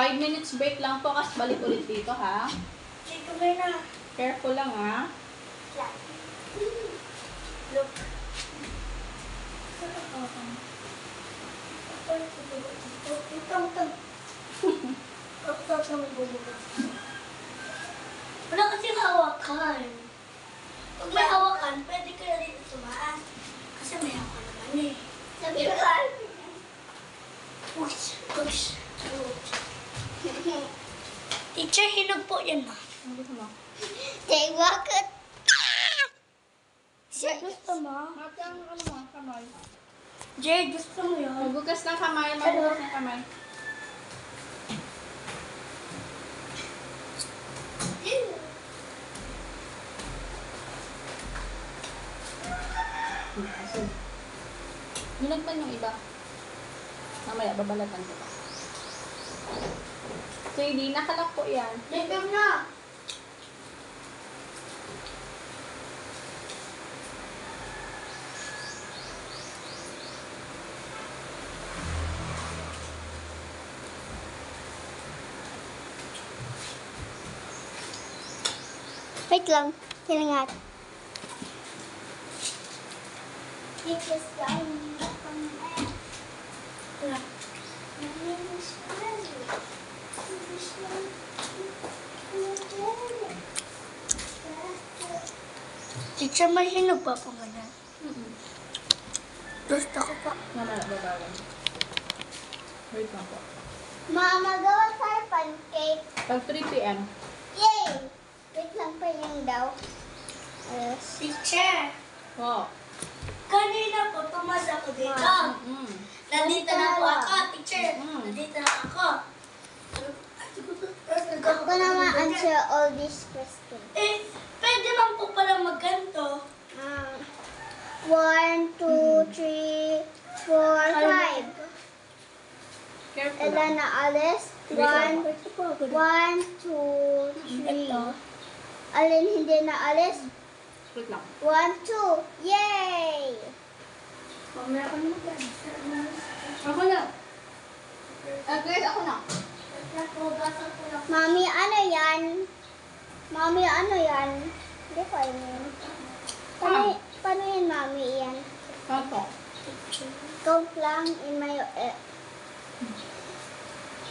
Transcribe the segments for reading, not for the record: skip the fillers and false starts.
5 minutes break lang po, kasi balik ulit dito, ha? Sige, may na. Careful lang, ha? Look. Wala kasing hawakan. Pag may hawakan, pwede ka na dito tumaas. Kasi may hawakan naman eh. Sabi ko lang. Push, push, push. Teacher, hinog po yan, ma. Ano gusto mo? Say, bakit? Jay, gusto mo? Mati ang ano mo, kamay. Jay, gusto mo yun? Magugas ng kamay, magugas ng kamay. Minagpan yung iba. Mamaya, babalatan ko. So, hindi nakalak po yan. Tignan na! Wait lang, silingat. Teachers lang. Wala. Teacher, may hinog pa po ganyan. Gusto ko pa. Mamaya, babalan. Wait lang po. Mama, gawa tayo pancake. Pag 3 p.m. Yay! Wait lang pa yung daw. Teacher, Po. kanina po tumas ako dito. Nandito na po ako, teacher. Nandito na ako. Ako na ma-answer all these questions. Eh, pwede man po pala magganto. 1, 2, 3, 4, 5. Careful Ilan lang. na alis? 1, 2, 3. Alin hindi na alis? Wait lang. 1, 2. Yay! Mamaya ka naman yan. Ako na. Grace, ako na. Mami, ano yan? Mami, ano yan? Hindi ko alam. Paano yan, Mami, yan? Ako. Count lang in my...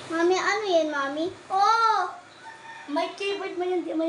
Mami, ano yan, Mami? Oh! May keyboard mo yan, di mo